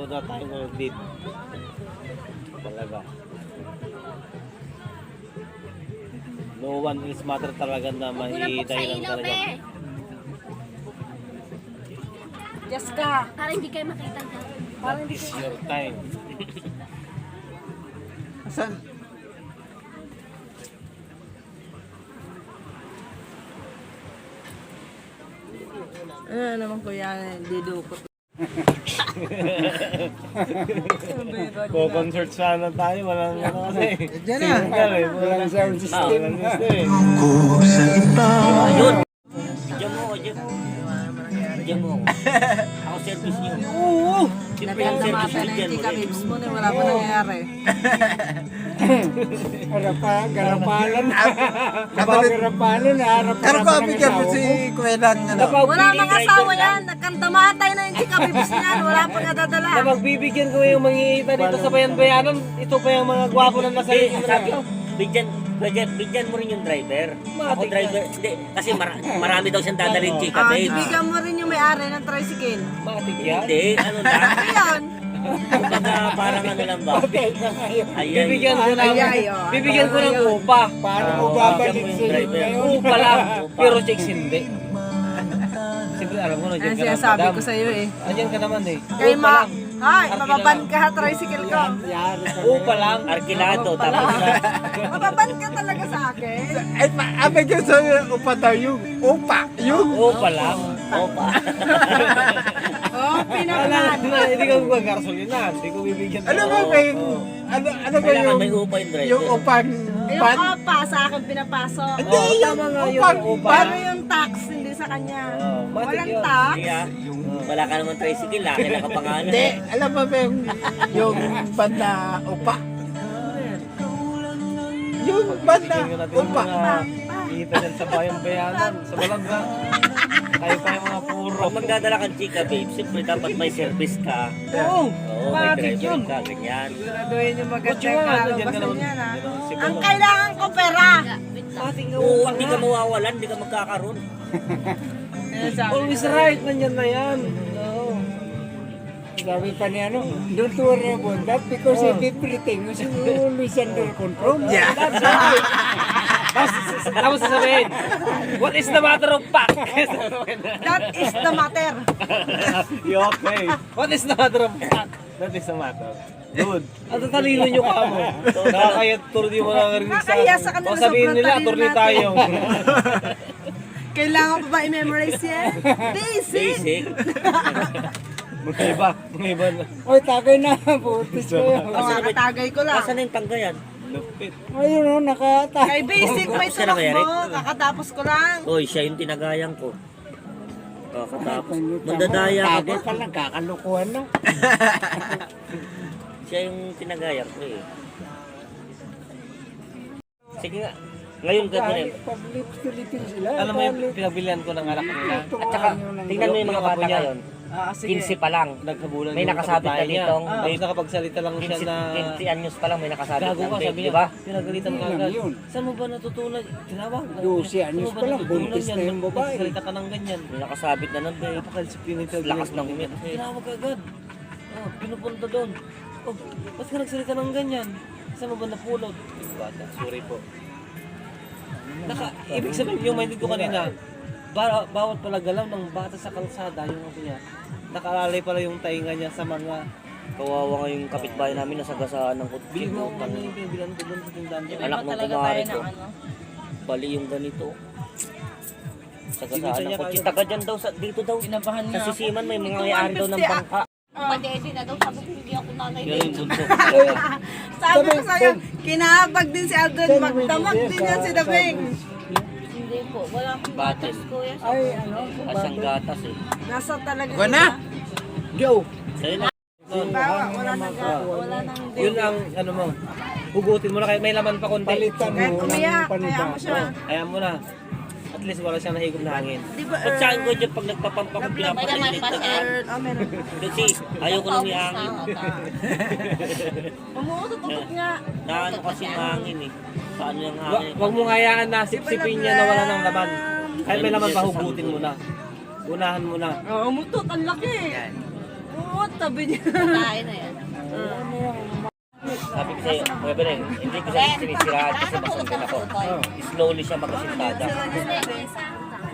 na tayo ng date. Talaga. No one is matter talaga na mahihintay lang talaga. Yes ka. Para hindi kayo makita ka. That is your time. Asan? Ano naman kuya, didukot. Co-concert sana tayo, walang ano kasi. Diyan na. Walang sound system. Walang system eh. Ayun. Diyan mo, diyan mo. Diyan mo. Ako service niyo. Oo! Siyempre yung service Nagandamatan niyo na dyan yung mo. chika-babes mo na wala pa nangyayari. Garapalan. Garapalan. Pero ko bigyan mo si Kuwelan. Wala mga asawa yan. Nagkandamatay na yung chika-babes niyan. Wala pa nadadala. Na magbibigyan ko yung mangingita dito sa bayan-bayanan, ito pa yung mga gwapo na nasa Hindi, likod sabi, na bigyan mo rin yung driver. Ako Matik driver, hindi, kasi marami daw siyang dadalhin chika, Ah, babe. bibigyan mo rin yung may-ari ng tricycle. Matik yan. Hindi, ano lang. Ayan. Kumbaga, parang ano lang ba? Ayan. Bibigyan ko ng Ay, oh. bibigyan ko ng upa. Paano mo Bigyan babalik mo yung sa driver. Upa lang, pero chicks hindi. Siyempre alam mo na, Ano dyan ka na, sinasabi madam. ko sa'yo eh. Andyan ka naman eh. Kay Upa ma... lang. Ay, mababan ka ha, tricycle ko. Upa lang. Arkilado, tapos na. Mababan ka talaga sa akin. Ay, abay ka sa upa daw yung upa. Yung Upa lang. Opa. Oh, pinakalan. Hindi ko gagarsolina. Hindi ko bibigyan. ano ba ba yung ano ba Kailangan yung may upa yung driver. yung upang Yung pan? opa sa akin pinapasok. Hindi, Oo, yung tama nga yung upang upa. Pero yung tax, hindi sa kanya. Oo, matik Walang yun. tax. Hindi ah. Wala ka naman tricycle, laki na kapangalan. Hindi, alam mo ba yung banda upa? Yung banda Bibigyan natin upa. yung mga kita dyan sa bayan-bayanan, sa balagga. Tayo pa yung mga puro. Pag magdadala kang chika, babe, siyempre dapat may service ka. Oo, Oo, may matik driver yun. ka, ganyan. Siguraduhin yung maganda Kutsuwa yung nga, dyan ka kalabasan naman. niyan ha. Si Ang Balong. kailangan ko pera. Matik nga Oo, upa hindi nga. ka mawawalan, hindi ka magkakaroon. Always right, nanyan na yan. Oo. Sabi pa niya, no, don't worry about that because everything is always under control. Yeah. That's right. Tapos sasabihin, what is the matter of pack? That is the matter. Okay. What is the matter of pack? That is the matter. Good. At ang talino nyo ka mo. Nakakaya tour di mo nakakarinig sa... Nakakaya sa kanila, O sabihin sobrang nila, talino tour di natin. tayo. Kailangan pa ba i-memorize yan? Basic. Basic. Mga iba na. Oy, tagay na, butis ko yun. O, kakatagay ko lang. Asan na yung tanggayan? Lupit. Ayun, no, nakatagay. Kay basic may Siya na kaya, tumakbo. Kakatapos ko lang. Hoy, siya yung tinagayang ko. Kakatapos. Mandadaya ka ba? Tagay pa lang, kakalukuhan na. Siya yung tinagayang ko eh. Sige nga. Ngayon ka rin. Pag-lip-to-lipin sila. Alam mo yung pinabilihan ko ng alak nila. At saka, tingnan mo yung mga bata ngayon. Ah, sige. 15 pa lang. Naghabulan May yung nakasabit kapitbahay na niya. ditong- Tapos nakapagsalita lang siya 15, na... 15 anyos pa lang may nakasabit Gago ng ka, babe, sabi di niya. ba? Pinagalitan ka Yun lang agad. yun. Saan mo ba natutunan? Tinawag. 12 anyos pa lang, buntis na yung babae. Nagsalita ka ng ganyan. May nakasabit na nun, babe. Napaka-disiplina ito. Lakas ng umit. Tinawag ka agad. Oh, pinupunta doon. Oh, ba't ka nagsalita ng ganyan? Saan mo ba napulot? Bata, sorry po. Ibig sabihin, yung minded ko kanina, bawat pala galaw ng bata sa kalsada, yung ano niya, nakalalay pala yung tainga niya sa mga Kawawa nga yung kapitbahay namin nasagasaan ng kutsi. bilhin mo ano yung pinabilan ko doon sa tindahan ko. Anak ng kumari ko. Bali yung ganito. Sagasaan ng kutsi. Taga dyan daw, dito daw. Pinabahan Sa niya. sisiman may mga may-ari daw ng bangka. Padede na daw, sabi ko hindi ako nanay. Yan yung bunso. Sabi ko sa'yo, kinabag din si Aldrin. Magdamag din yan si Dabing. Hindi po, wala akong Batis. batas kuya. Ay, ano? Asyang gatas eh. Nasa talaga. Wala. Go! Sa'yo na. Wala nang Yun ang ano mo, hugutin mo na kahit may laman pa konti. Palitan Kahit mo umiyak, ng kaya mo siya. Kaya mo na. At least wala siyang nahigop na hangin. Di ba, At saan ko dyan pag nagpapampa ko May pinapalit naman dito. pa sir. Oh, meron. Kasi ayaw ko nang ihangin. Umuutot-utot nga. Naano kasi yung hangin eh. Paano yung hangin? Wag mong hayaan na sipsipin niya na wala ng laman. Kahit may laman pa, hugutin mo na. Unahan mo na. Oo, umutot. Ang laki. Oo, tabi niya. Kain na yan. Sabi ko sa'yo, mga Bereng, hindi ko siya sinisiraan kasi masungkin ako. Slowly siya mag-asintada.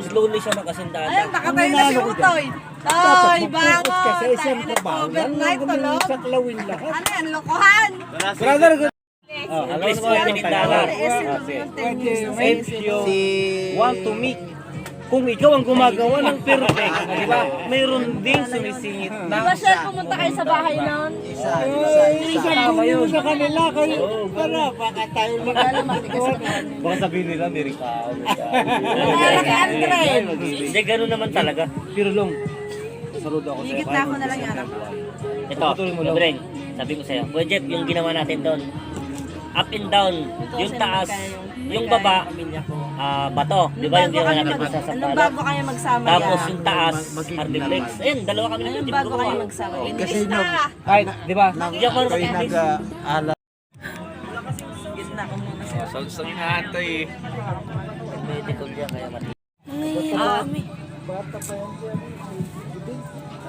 Slowly siya mag-asintada. Ayun, nakatayo na si Utoy. Toy, bangon! Focus ka sa isang Tayo na, trabaho. Yan overnight, ang tulo. saklawin lahat. Ano yan, lokohan? Brother, good. Please po, pinitala. If you want to make, kung ikaw ang gumagawa ng perfect, di ba? Mayroon ding sumisingit Di ba na. sir, pumunta kayo sa bahay noon? Tama yun. Sa kanila kayo. Para baka tayo Baka sabihin nila, may rikaw. Hindi, ganun naman talaga. Pero long, saludo ako sa'yo. Higit na ako na lang yan. Ito, mga Bereng, sabi ko sa'yo, Kuya Jeff, yung ginawa natin doon, up and down, yung taas, yung baba, bato, di ba yung ginawa natin sa Anong sampalok? bago kayo magsama Tapos yan? yung taas, Ardiplex. Ayun, dalawa kami Anong nito. bago kayo magsama? Kasi Kahit, di ba? Hindi ako marunong mag-English. Gitna ko muna siya. Salusang inaantay eh. Medical niya, kaya mati. bata pa yan siya.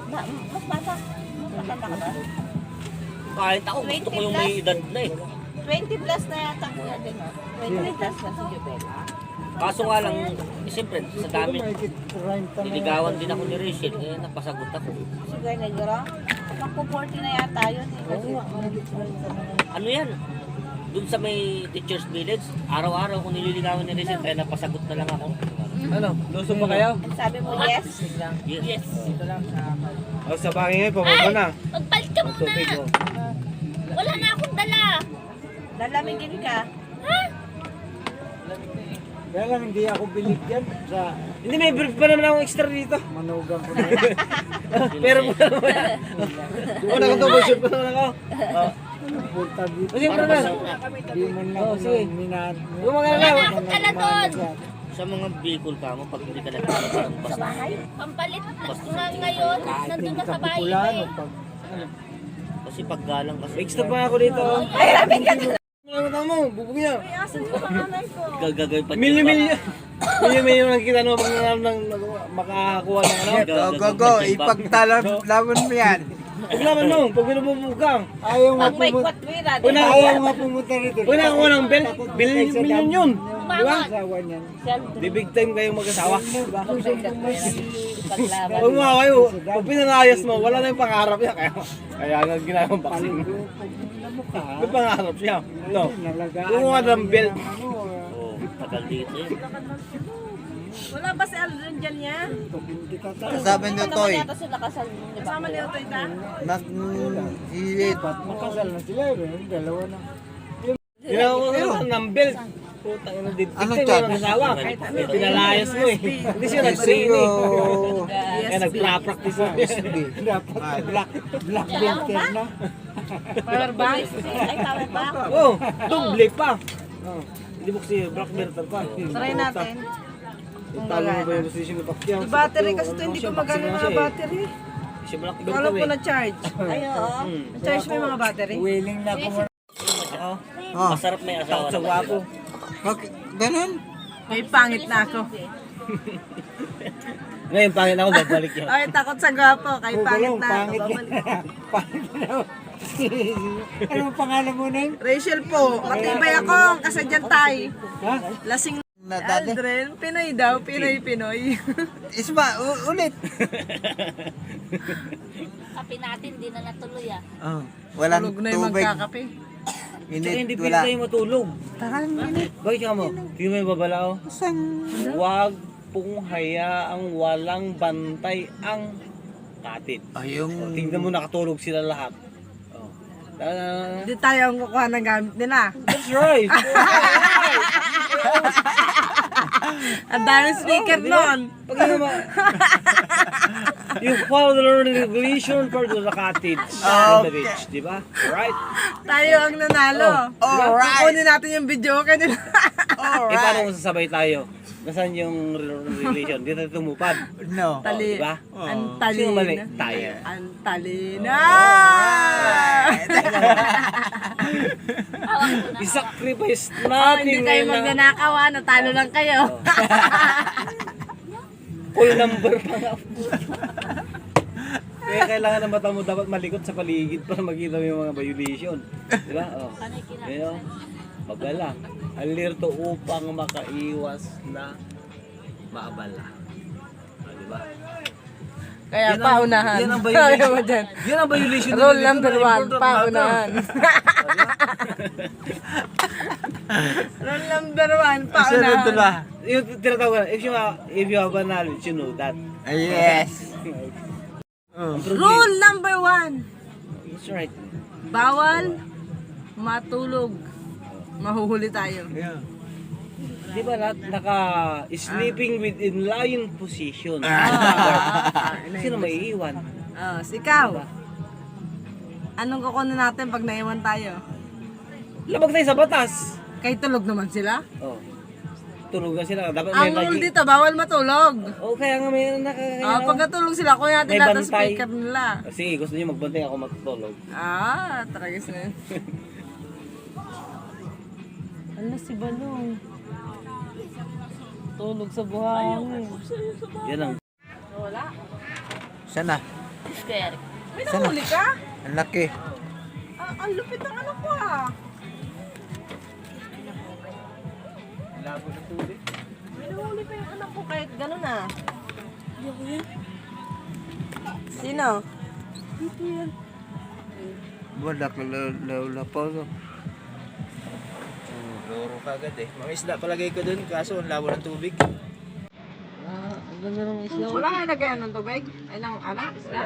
Mas bata. Matanda ka ba? Kahit ako, gusto ko yung may edad na eh. 20 plus na yata kuya din. 20 plus na si Jubel. Kaso nga lang, siyempre, sa dami, Mahigit 30 na. niligawan din ako ni Rachel, eh, napasagot ako. Siguro negro. Magpo 40 na yata yun eh. Mahigit 30 na. Ano yan? Doon sa may teacher's village, araw-araw kung nililigawan ni Rachel, kaya napasagot na lang ako. Ano, luso pa kayo? Sabi mo yes? Yes. O sa bangin ngayon, pababa na. Magpalit ka Tubig mo. Wala na akong dala. Lalamigin ka. Kaya lang hindi ako binigyan sa Hindi, may brief pa naman akong extra dito. manugang ko na. Pero mo naman. O, nakatubog, shoot pa naman ako. Punta dito. O, siyempre na. Di man lang Oh, sige. minaan. Yung mga nalaw. Dala doon. Sa mga Bicol ka mo, pag hindi ka nagkakaroon, parang basta. Pampalit nga ngayon. Nandun na sa bahay Pula, eh. pag Kasi paggalang kasi. Extra pa ako dito. Ay, rapid ka doon. Ano mo, bubog niya. Asan ko panganay ko? Gagawin pa Milyo-milyo. Milyo-milyo nakikita mo pag makakakuha ng ano. Go. ipagtalaban mo yan. Paglaban mo, pag binububukang. Ayaw nga Pag may pumunta. kwatwira, di Una, ba? Ayaw nga pumunta rito. Uy, nakakuha ng belt. Milyon yun. Di ba? Asawa niyan. Di big time kayong mag-asawa. Paglaban. Huwag mo kayo. Pag pinanayas mo, wala na yung pangarap niya. Kaya nga ginawang vaccine. Na mukha. May pangarap siya. No. Nalagaan. Kumuha ng belt. Oh, tagal dito eh. Wala ba si Aldrin dyan niya? Hindi ka tayo. Sabi niyo, Toy, Yata sila kasal nun, di ba? Kasama ni Utoy ta? nag-ilit. Ba't makasal na sila? Dalawa na. Ginawa ng belt. Puta, ano din. Big Anong time chat? yung asawa. Pinalayas mo eh. Hindi siya nag-training. Kaya nag-practice mo. Dapat black belter na. Power bank? Ay, tama ba? Oh, doble pa. Hindi mo kasi black belter pa. Try natin. Talo mo ba yung position ni Pacquiao? Yung battery kasi ito hindi ko magana yung mga battery. Siya black Kala belter ko eh. na-charge. Ay, oo. Na-charge mo yung mga battery? Willing na ako. Oh, Masarap may asawa. Takot sa gwapo. okay. Ganun? May pangit na ako. Ngayon, pangit ako, babalik yun. Ay, takot sa gwapo. Kay pangit na ako. Pangit Babalik. Pangit na. Anong pangalan mo na yun? Rachel po, matibay ako. Kasadyan tayo. Ha? Lasing Na dati. Aldrin, Pinoy daw. Pinoy. Isma, ulit. Kape natin, di na natuloy ah. Oh, walang Tulog na yung tubig. magkakape. Tsaka hindi Init, pwede wala. kayo matulog. Taran, minute. Bakit ka mo? Hindi mo yung babalao? Isang... Huwag pong hayaang walang bantay ang katid. Yung... Tingnan mo nakatulog sila lahat. Oh. Hindi tayo ang kukuha ng gamit nila. That's right. Ang daming speaker nun. Pag ano ba? You follow the regulation for the cottage and the rich, di ba? Right? Tayo ang nanalo. Alright. Kukunin natin yung video kanila. Eh, paano kung sasabay tayo? Nasaan yung regulation? Dito tayo tumupad. No. Tali. Di ba? Ang Sino mali? talina. Tayo. Ang talina. I-sacrifice Oh, natin hindi kayo ngayon na magnanakaw, natalo lang kayo. full number pa nga. Kaya kailangan ng mata mo dapat malikot sa paligid para makita mo yung mga violation. Di ba? Oh. Kaya, mabala. Alerto upang makaiwas na maabala. Di ba? Kaya Yan ang- paunahan. yan ang Sabi violation. mo dyan. Yan ang violation. Rule dito number na 1, important paunahan. matter. Rule number 1, Sunod to paunahan. ba? Yung tinatawag, if you have a knowledge, you know that. Yes. Rule number 1, That's right. bawal matulog. Mahuhuli tayo. Yeah. Di ba lahat sleeping within lying position? Sino maiiwan? Oh, ikaw. Anong kukunin natin pag naiwan tayo? Labag tayo sa batas. Kahit tulog naman sila. Oh. Tulog na sila. Dapat may Ang rule lagi. dito, bawal matulog. Oh, kaya nga may nakakaya. Pag natulog sila, kuya natin May lahat ng bantay. speaker nila. Sige, gusto niyo magbantay ako magtulog. Tragis na yun. Ano si Balong? Tulog sa buhangin. Yan ang Wala. Sana. Square. May nahuli ka? Ang laki. Ang lupit ng anak ko labo na tubig. May nahuli pa yung anak ko kahit gano'n Sino? Wala ka lawla pa. Loro ka agad eh. Mga isda palagay ko dun, kaso ang labo ng tubig. Wala nga nagayan ng tubig? Ay, ng anak? Isla?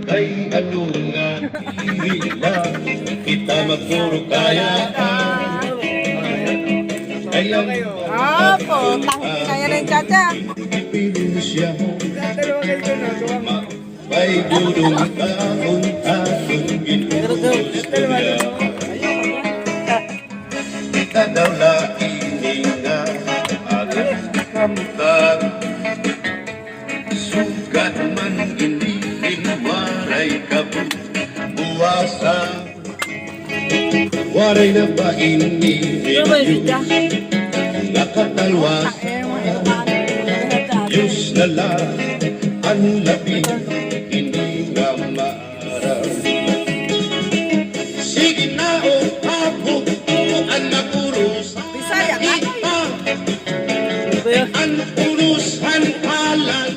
Kay adunga irila kita magpuro kaya kaya Apo, tangki kaya rin Chacha. pilin siya may dudong taon taon ginutos niya kita daw na ininga aking kamtan sugat man iniin waray kabuwasa waray na ba iniin nakatalwas Diyos na lang ang labing hindi nga maaraw sige na o habog ang nakuros Bisaya ka? ang urusan halang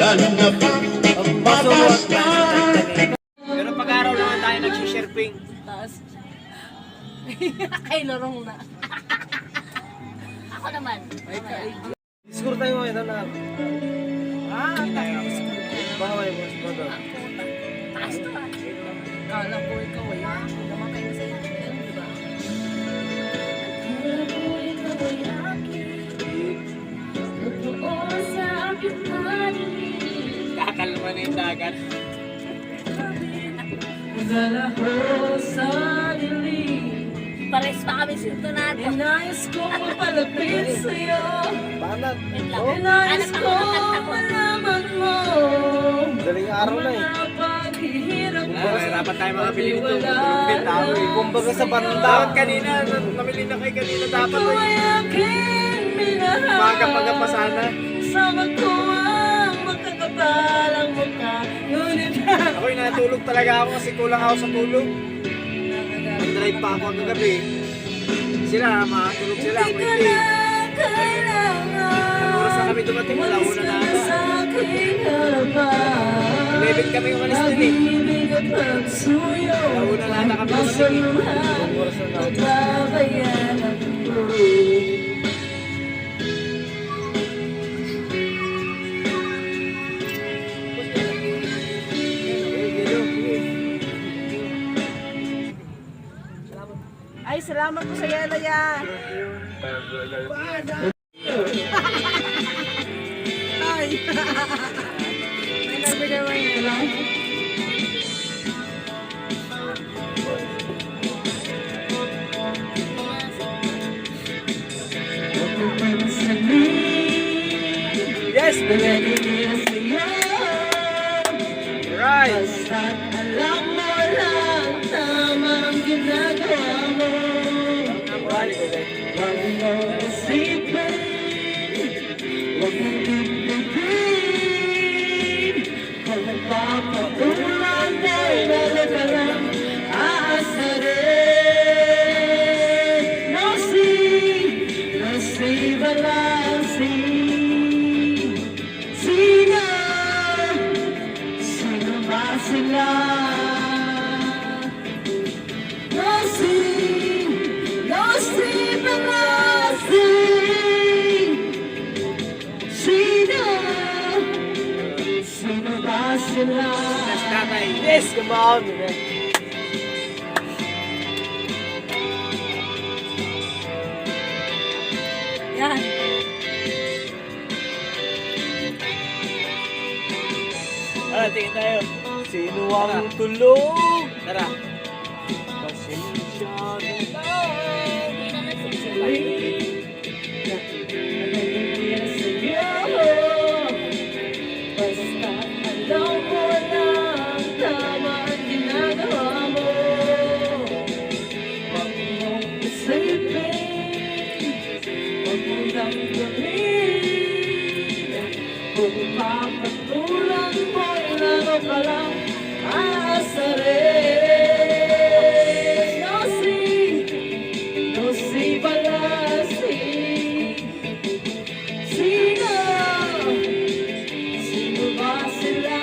lalo na pa mabasta Pero pag-araw naman tayo nagsishirping. Kay lorong na. Ako naman. Score tayo mo ito na. Bawal mo sa bago. Taas to ah. Kala ko ikaw ay namatay na sa iyo. Di ba? Kakalma na yung dagat. Pares pa kami sintonado. Inayos ko mapalapit sa'yo. Banat. Wait lang. Inayos Hanap ko ako ng kanta ko. malaman mo. Daling araw na eh. Paghihirap ko. Mahirapan tayo makabili nito. Tulong tao eh. Kumbaga sa banda. Dapat kanina, namili na kayo kanina dapat Ikaw eh. ay aking minahal. Umaga pa sana. Sama ko ang magkakapalang mukha. Ngunit Ako'y natulog talaga ako kasi kulang ako sa tulog. Nag-drive pa ako kagabi. Sila, makatulog sila. Ako di ka hindi. na kailangan. Anong oras na kami dumating? Alauna na ata. Sa aking harapan. 11 kami umalis din eh. Pag-ibig at pagsuyo. Alauna na ata kami dumating eh. Masaluhan. Pagbabayan ako. Ay, salamat po sa Yelaya. Ay. May nagbigay mo yun lang. Yes! Right! Alam mo lang tama ang ginagawa mo. Huwag mo isipin, huwag mong dibdibin. Kung magpapatulan ay talaga lang aasarin. No see, balansi. Sino ba sila? No see, balansi. Sino ba sila? Yes! Come on! Yan. Tingin tayo. Sino ang tulog? Tara. Pasensya na lang. Hindi na nagsisilbi. Basta alam mo lang tama ang ginagawa mo. Huwag mong isipin, huwag mong damdamin. Kung papatulan mo'y laro ka lang aasarin. No see, balasi. Sino ba sila?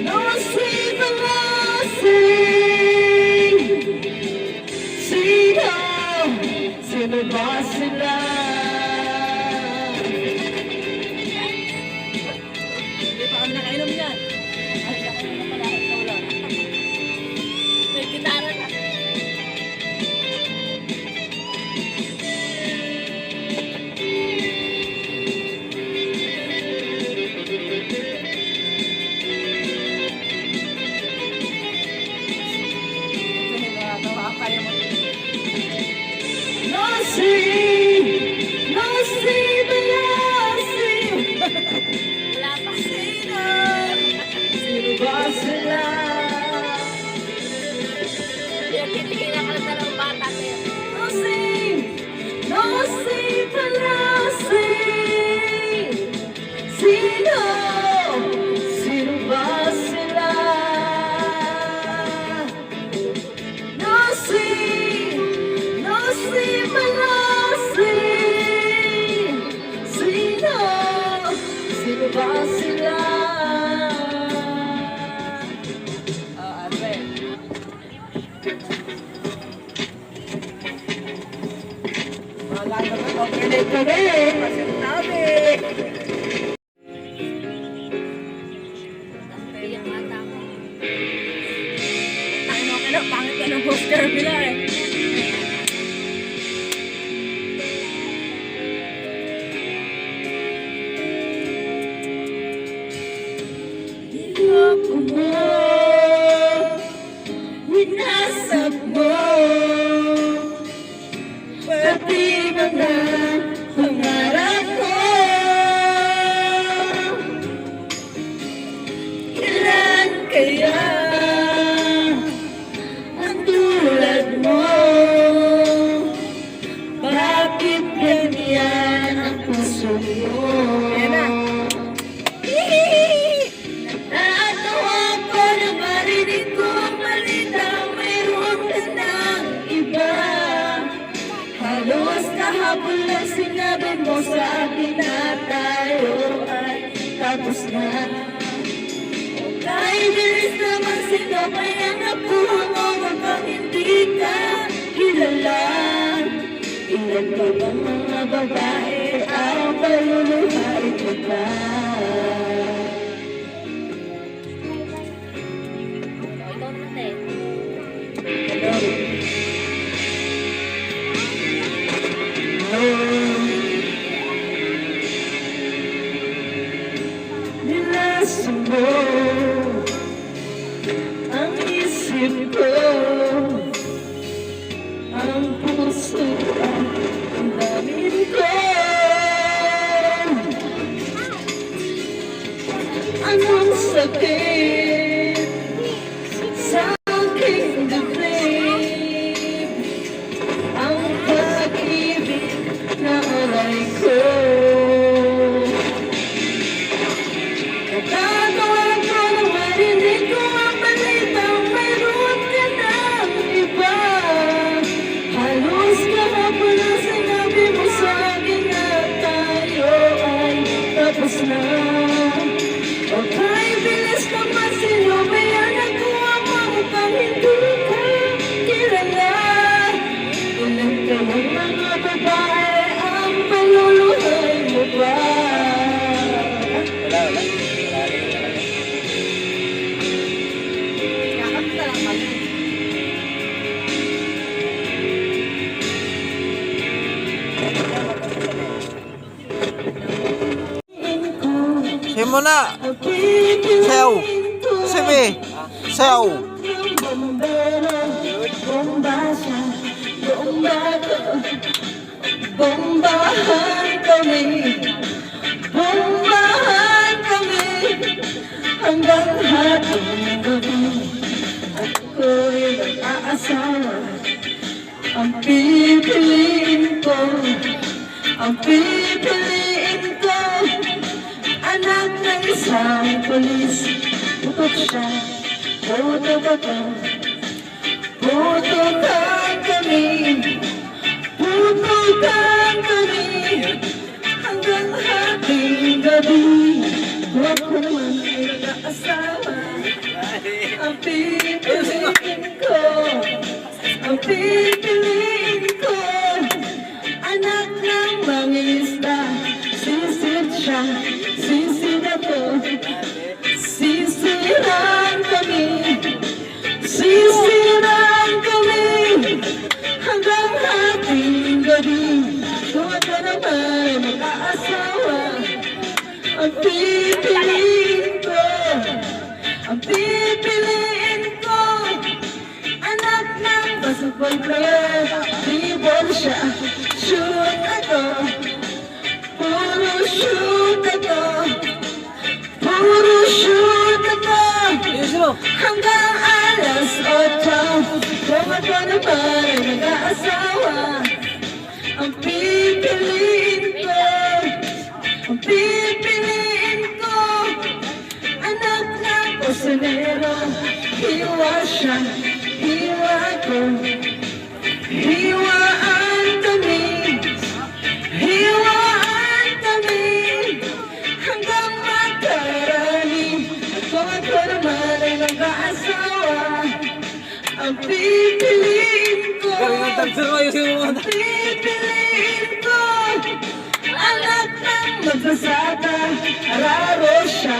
No see, balasi. Hihila ka lang ng bata. No sing, no sing palasing. Sino? Sino ba sila? No sing palasing. Sino? Sino ba sila? Andre. Wala naman, okay ka rin. Masintabi. Iyak ata ako. Ano ka na, pangit ka ng poster bila eh. Ako mo, winasap mo, pati mga pangarap ko. Kailan kaya ang tulad mo? Bakit ganyan ang puso mo? Natawa ko na marinig ko ang balita, mayroon ka ng iba. Halos kahapon lang sinabi mo sa akin na tayo ay tapos na. Kahit bilis naman sino kaya nakuha mo hanggang hindi ka kilala. Ilan pa bang mga babae ang paluluhay ko pa? Ikaw naman eh. Nilasan mo ang isip ko, ang puso ang damin ko. Anong sakit sa aking dibdib, ang pag-ibig na alay ko. Natatawa ko na marinig ko ang balitang mayroon ka ng iba. Halos kahapon ang sinabi mo sa akin na tayo ay tapos na. Okay, bilis naman sino kaya nagawa mo mukhang hindi ka kilala. Ilan ka ng mga babae ang paluluhay mo ba? Kakanta lang kami. Simona! Sayaw! Sabi! Sayaw! Bombahan kami, bombahan kami, hanggang hapong gabi. Ako'y mag-aasawa, ang pipiliin ko, ang pipiliin ko, anak ng isang pulis. Putok siya, putok ako, putokan kami, putokan kami, hanggang hating gabi. Huwag ko naman ay nag-aasawa, ang pipiliin ko, ang pipiliin ko, anak ng mangingisda. Sisid siya, sisid ako, sisiran kami, sisiran kami, hanggang hating gabi. Huwag ka naman mag-aasawa, ang pipiliin ko, ang pipiliin ko, anak ng basapal ko, libon siya, shoot ako, puro shoot ako, puro shoot ako, hanggang alas 8. Huwag ka ang pipiliin ko. Ang pipiliin ko, anak ng kusinero. Hiwa siya, hiwa ko. Hiwaan kami, hiwaan kami, hanggang magkarami. Kung ako naman ay mag-aasawa, ang pipiliin ko, ang pipiliin ko, anak ng magsasaka. Araro siya,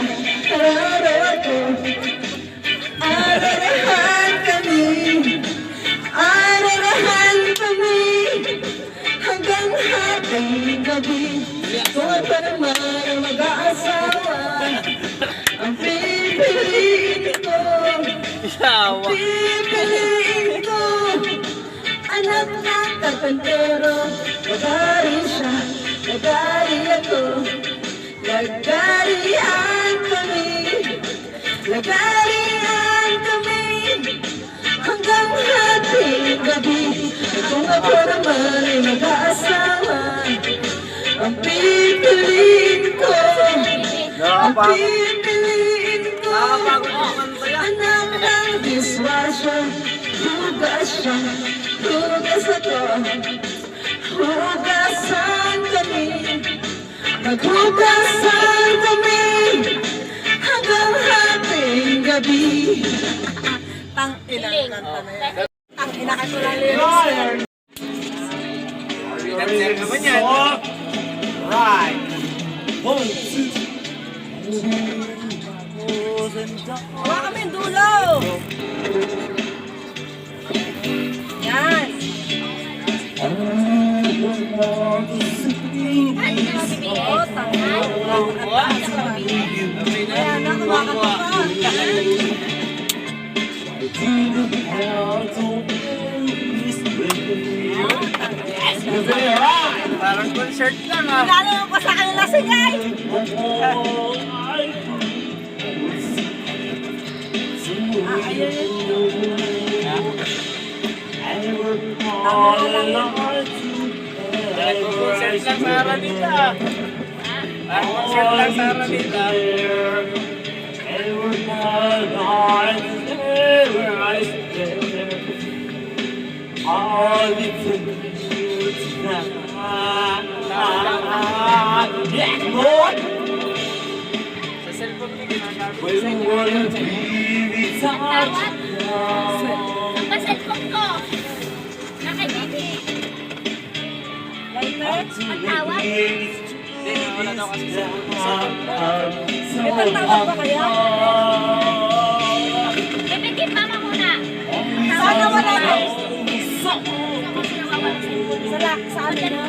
araro ako. Ararahan kami, ararahan kami, hanggang hating gabi. Kung ako naman ang mag-aasawa, ang pipiliin ko, ang pipiliin ko, anak ng karpentero. Lagari siya, lagari ako, lagarihan kami, lagarihan kami, hanggang hating gabi. Kung ako naman ay mag-aasawa, ang pipiliin ko, ang pipiliin ko, anak ng diswasya. Hugas siya, hugas ako, hugasan kami, maghugasan kami, hanggang hating gabi. Iling. Pinag-share naman yan. Right. Hawa kami yung dulo. Yan. Oo, tangal. Ayan, nakumakata pa. Parang concert lang ah. Lalo ko sa kanila singay. Parang concert lang sa Aranita. Parang concert lang sa Aranita. Sa cellphone ko ginagamit sa inyo. Tawad. Ang pa-cellphone ko. Nakibiti. Ang tawad. Hindi, wala daw kasi sa May pagtawad ba kaya? Bibigit mama muna. Sana wala na. Sa amin na.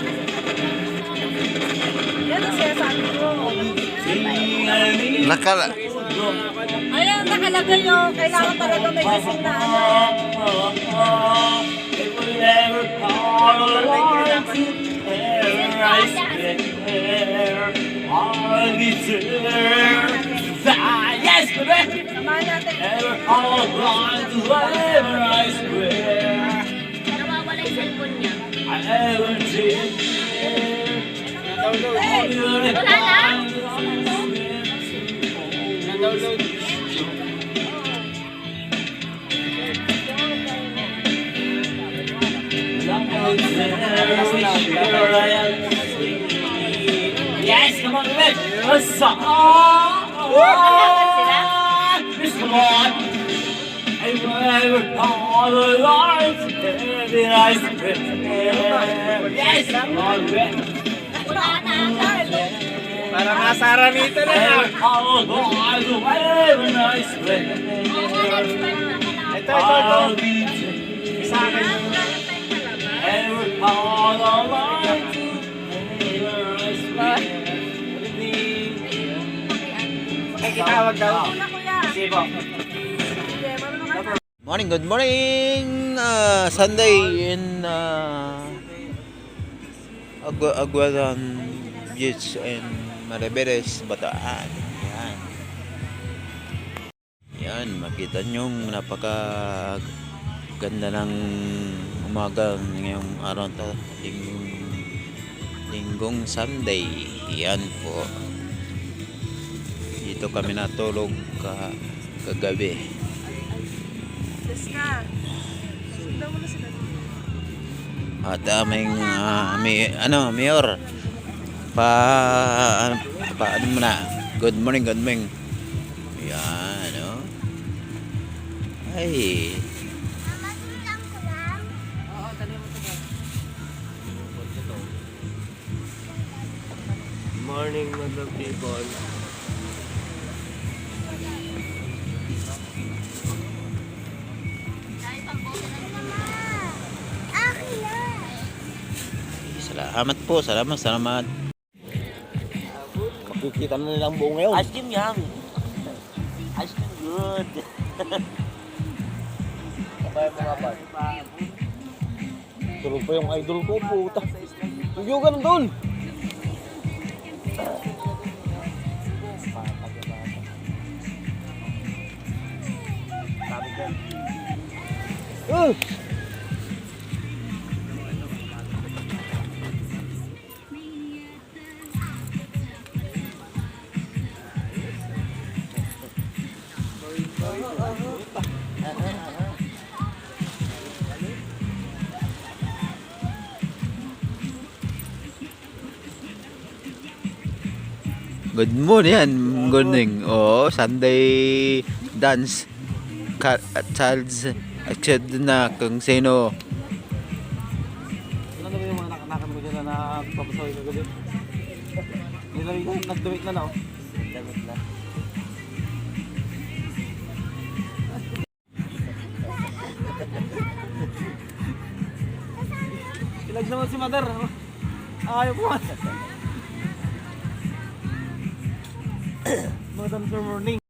Yan ang sinasabi ko. Ayan, nakalagay yung kailangan talaga may gising na Yes, baby! Samahan natin. Nawawala yung cellphone niya. Wala na? na-download. Yes, come on, let's a song. Come on. I will all the lights and the ice cream. Yes, come on, Wala na. Parang nasa Aranita na lang. all the lights and ice cream. Ito. Sa akin. All the lights and ice cream. May kitawag daw. Sibo. Morning, good morning. Sunday in Aguadan Beach and Maribeles, Bataan. Yan, makita nyo napaka ganda ng umaga ngayong araw, ating Linggong Sunday. Yan po. Dito kami natulog kagabi. At aming Mayor ano mo na. Good morning. Yan, oh. Ay. Morning, mga people. Salamat. Makikita na nilang buo ngayon. Ice cream yan. Ice cream good. Sabay mga bad. Tulog pa yung idol ko, puta. Tuyo ka doon. Good morning. Oh, Sunday dance. Child's action na kung sino. Ano ba yung mga nakanakan ko dyan na nagpapasawi kagabi? Nagdamit na oh. Damit na. Kilag naman si Mother. Ayaw po. Madam Sir Morning.